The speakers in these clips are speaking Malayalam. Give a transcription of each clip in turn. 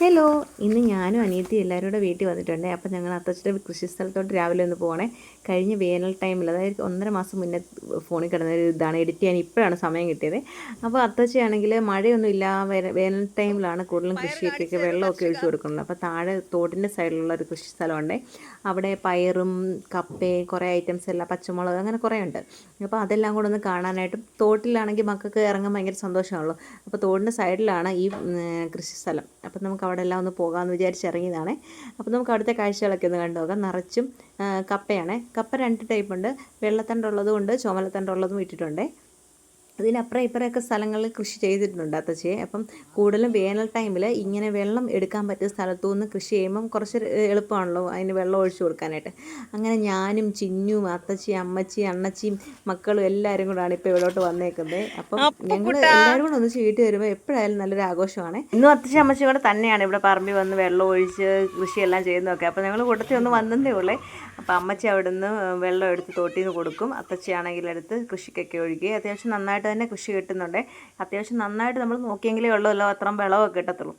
ഹലോ, ഇന്ന് ഞാനും അനിയത്തിയും എല്ലാവരും കൂടെ വീട്ടിൽ വന്നിട്ടുണ്ട്. അപ്പോൾ ഞങ്ങൾ അത്തച്ഛൻ്റെ കൃഷിസ്ഥലത്തോട്ട് രാവിലെ ഒന്ന് പോകണേ. കഴിഞ്ഞ വേനൽ ടൈമിൽ, അതായത് 1.5 മാസം മുന്നേ ഫോണിൽ കിടന്നൊരു ഇതാണ്, എഡിറ്റ് ചെയ്യാൻ ഇപ്പോഴാണ് സമയം കിട്ടിയത്. അപ്പോൾ അത്തച്ഛയാണെങ്കിൽ മഴയൊന്നും ഇല്ല, വേനൽ ടൈമിലാണ് കൂടുതലും കൃഷിയൊക്കെ വെള്ളമൊക്കെ ഒഴിച്ചു കൊടുക്കുന്നത്. അപ്പോൾ താഴെ തോട്ടിൻ്റെ സൈഡിലുള്ള ഒരു കൃഷി സ്ഥലമുണ്ട്. അവിടെ പയറും കപ്പയും കുറേ ഐറ്റംസ് എല്ലാം, പച്ചമുളക്, അങ്ങനെ കുറേ ഉണ്ട്. അപ്പോൾ അതെല്ലാം കൂടെ ഒന്ന് കാണാനായിട്ടും, തോട്ടിലാണെങ്കിൽ മക്കൾക്ക് ഇറങ്ങാൻ ഭയങ്കര സന്തോഷമാണല്ലോ. അപ്പോൾ തോടിൻ്റെ സൈഡിലാണ് ഈ കൃഷി സ്ഥലം. അപ്പോൾ നമുക്ക് അവിടെ എല്ലാം ഒന്ന് പോകാമെന്ന് വിചാരിച്ചിറങ്ങിയതാണ്. അപ്പോൾ നമുക്ക് അവിടുത്തെ കാഴ്ചകളൊക്കെ ഒന്ന് കണ്ടു നോക്കാം. നിറച്ചും കപ്പയാണ്. കപ്പ 2 ടൈപ്പ് ഉണ്ട്, വെള്ളത്തണ്ടുള്ളതും ഉണ്ട്, ചുമലത്തണ്ടുള്ളതും ഇട്ടിട്ടുണ്ട്. ഇതിനപ്പുറം ഇപ്പുറമൊക്കെ സ്ഥലങ്ങളിൽ കൃഷി ചെയ്തിട്ടുണ്ട് അത്തച്ചയെ. അപ്പം കൂടുതലും വേനൽ ടൈമിൽ ഇങ്ങനെ വെള്ളം എടുക്കാൻ പറ്റിയ സ്ഥലത്തു നിന്ന് കൃഷി ചെയ്യുമ്പം കുറച്ച് എളുപ്പമാണല്ലോ അതിന് വെള്ളം ഒഴിച്ചു കൊടുക്കാനായിട്ട്. അങ്ങനെ ഞാനും ചിന്നും അത്തച്ചി അമ്മച്ചി അണ്ണച്ചിയും മക്കളും എല്ലാവരും കൂടാണ് ഇപ്പോൾ ഇവിടോട്ട് വന്നേക്കുന്നത്. അപ്പം ഞങ്ങൾ എല്ലാവരും കൂടെ ഒന്നിച്ച് വീട്ടിൽ വരുമ്പോൾ എപ്പോഴായാലും നല്ലൊരു ആഘോഷമാണ്. ഇന്നും അത്തച്ചി അമ്മച്ചി കൂടെ തന്നെയാണ് ഇവിടെ പറമ്പിൽ വന്ന് വെള്ളം ഒഴിച്ച് കൃഷിയെല്ലാം ചെയ്യുന്നതൊക്കെ. അപ്പോൾ ഞങ്ങൾ കൂട്ടത്തിൽ ഒന്ന് വന്നതേ ഉള്ളേ. അപ്പോൾ അമ്മച്ചി അവിടെ നിന്ന് വെള്ളം എടുത്ത് തോട്ടിൽ നിന്ന് കൊടുക്കും, അത്തച്ചിയാണെങ്കിൽ എടുത്ത് കൃഷിക്കൊക്കെ ഒഴുകി. അത്യാവശ്യം നന്നായിട്ട് തന്നെ കൃഷി കിട്ടുന്നുണ്ട്. അത്യാവശ്യം നന്നായിട്ട് നമ്മൾ നോക്കിയെങ്കിലേ വെള്ളമല്ലോ അത്രയും വിളവൊക്കെ കിട്ടത്തുള്ളൂ.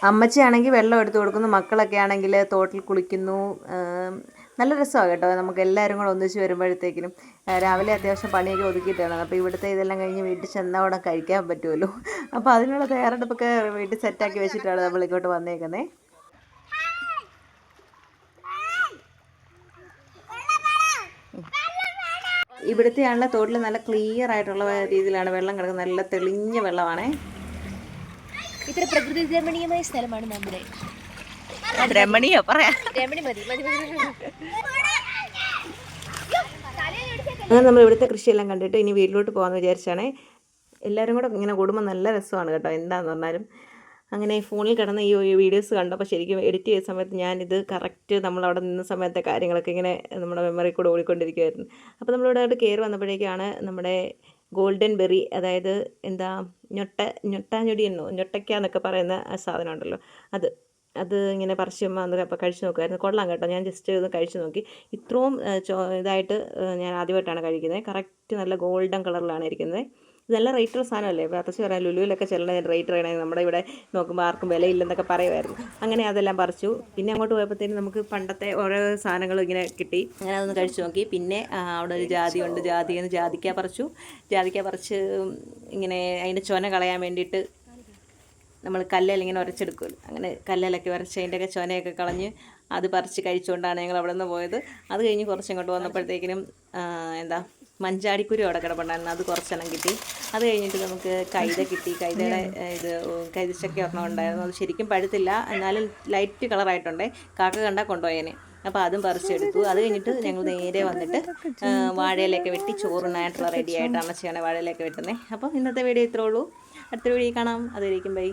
അമ്മച്ചിയാണെങ്കിൽ വെള്ളം എടുത്ത് കൊടുക്കുന്നു, മക്കളൊക്കെ ആണെങ്കിൽ തോട്ടിൽ കുളിക്കുന്നു. നല്ല രസമാണ് കേട്ടോ. നമുക്ക് എല്ലാവരും കൂടെ ഒന്നിച്ച് വരുമ്പോഴത്തേക്കിനും രാവിലെ അത്യാവശ്യം പണിയൊക്കെ ഒതുക്കിയിട്ടാണ്. അപ്പോൾ ഇവിടുത്തെ ഇതെല്ലാം കഴിഞ്ഞ് വീട്ടിൽ ചെന്നാൽ അവിടെ കഴിക്കാൻ പറ്റുമല്ലോ. അപ്പോൾ അതിനുള്ള തയ്യാറെടുപ്പൊക്കെ വീട്ടിൽ സെറ്റാക്കി വെച്ചിട്ടാണ് നമ്മൾ ഇങ്ങോട്ട് വന്നേക്കുന്നത്. ഇവിടുത്തെയാണല്ലോ തോട്ടിൽ നല്ല ക്ലിയർ ആയിട്ടുള്ള രീതിയിലാണ് വെള്ളം കിടക്കുന്നത്. നല്ല തെളിഞ്ഞ വെള്ളമാണ്. ഇത്ര പ്രകൃതി രമണീയമായ സ്ഥലമാണ് നമ്മുടെ. രമണീയോ പറയാം, അങ്ങനെ നമ്മൾ ഇവിടുത്തെ കൃഷിയെല്ലാം കണ്ടിട്ട് ഇനി വീട്ടിലോട്ട് പോകാമെന്ന് വിചാരിച്ചാണ്. എല്ലാവരും കൂടെ ഇങ്ങനെ കൂടുമ്പോൾ നല്ല രസമാണ് കേട്ടോ. എന്താണെന്ന് പറഞ്ഞാലും അങ്ങനെ ഫോണിൽ കിടന്ന ഈ വീഡിയോസ് കണ്ടപ്പോൾ ശരിക്കും എഡിറ്റ് ചെയ്ത സമയത്ത് ഞാനിത് കറക്റ്റ് നമ്മളവിടെ നിന്ന സമയത്തെ കാര്യങ്ങളൊക്കെ ഇങ്ങനെ നമ്മുടെ മെമ്മറി കൂടെ ഓടിക്കൊണ്ടിരിക്കുമായിരുന്നു. അപ്പോൾ നമ്മളിവിടെ കയറി വന്നപ്പോഴേക്കാണ് നമ്മുടെ ഗോൾഡൻ ബെറി, അതായത് എന്താ ഞൊട്ടാഞ്ഞൊടി ഞൊട്ടയ്ക്ക എന്നൊക്കെ പറയുന്ന സാധനം ഉണ്ടല്ലോ, അത് ഇങ്ങനെ പറിച്ച് വന്നിട്ട് അപ്പോൾ കഴിച്ച് നോക്കുമായിരുന്നു. കൊള്ളാം കേട്ടോ. ഞാൻ ജസ്റ്റ് ഇത് കഴിച്ച് നോക്കി. ഇത്രയും ഇതായിട്ട് ഞാൻ ആദ്യമായിട്ടാണ് കഴിക്കുന്നത്. കറക്റ്റ് നല്ല ഗോൾഡൻ കളറിലാണ് ഇരിക്കുന്നത്. നല്ല റേറ്റുള്ള സാധനമല്ലേ. ഇപ്പോൾ അത്തച്ച് പറയാം, ലുലുവിലൊക്കെ ചെല്ലുന്ന റേറ്റ് പറയണമെങ്കിൽ നമ്മുടെ ഇവിടെ നോക്കുമ്പോൾ ആർക്കും വിലയില്ലെന്നൊക്കെ പറയുമായിരുന്നു. അങ്ങനെ അതെല്ലാം പറിച്ചു. പിന്നെ അങ്ങോട്ട് പോയപ്പോഴത്തേനും നമുക്ക് പണ്ടത്തെ ഓരോ സാധനങ്ങളും ഇങ്ങനെ കിട്ടി. അങ്ങനെ അതൊന്ന് കഴിച്ചു നോക്കി. പിന്നെ അവിടെ ഒരു ജാതിയുണ്ട്, ജാതിക്ക പറിച്ച് ഇങ്ങനെ അതിൻ്റെ ചൊന കളയാൻ വേണ്ടിയിട്ട് നമ്മൾ കല്ലിൽ ഇങ്ങനെ ഉരച്ചെടുക്കുമല്ലോ, അങ്ങനെ കല്ലിലൊക്കെ ഉരച്ച് അതിൻ്റെയൊക്കെ ചൊനയൊക്കെ കളഞ്ഞ് അത് പറിച്ച് കഴിച്ചുകൊണ്ടാണ് ഞങ്ങൾ അവിടെ നിന്ന് പോയത്. അത് കഴിഞ്ഞ് കുറച്ചിങ്ങോട്ട് വന്നപ്പോഴത്തേക്കിനും മഞ്ചാടിക്കുരു അവിടെ കിടപ്പുണ്ടായിരുന്നു, അത് കുറച്ചെണ്ണം കിട്ടി. അത് കഴിഞ്ഞിട്ട് നമുക്ക് കൈത കിട്ടി. കൈതയുടെ കൈതച്ചക്ക ഒരെണ്ണം ഉണ്ടായിരുന്നു. അത് ശരിക്കും പഴുത്തില്ല, എന്നാലും ലൈറ്റ് കളറായിട്ടുണ്ട്. കാക്ക കണ്ടാൽ കൊണ്ടുപോയേനെ. അപ്പോൾ അതും പറിച്ചെടുത്തു. അത് കഴിഞ്ഞിട്ട് ഞങ്ങൾ നേരെ വന്നിട്ട് വാഴയിലൊക്കെ വെട്ടി ചോറിനായിട്ടുള്ള റെഡി ആയിട്ട് അമ്മച്ചിയാണ് വാഴയിലൊക്കെ വെട്ടുന്നത്. അപ്പോൾ ഇന്നത്തെ വീഡിയോ ഇത്രേ ഉള്ളൂ. അടുത്ത വീഡിയോ കാണാം. അതുവരേക്കും ബൈ.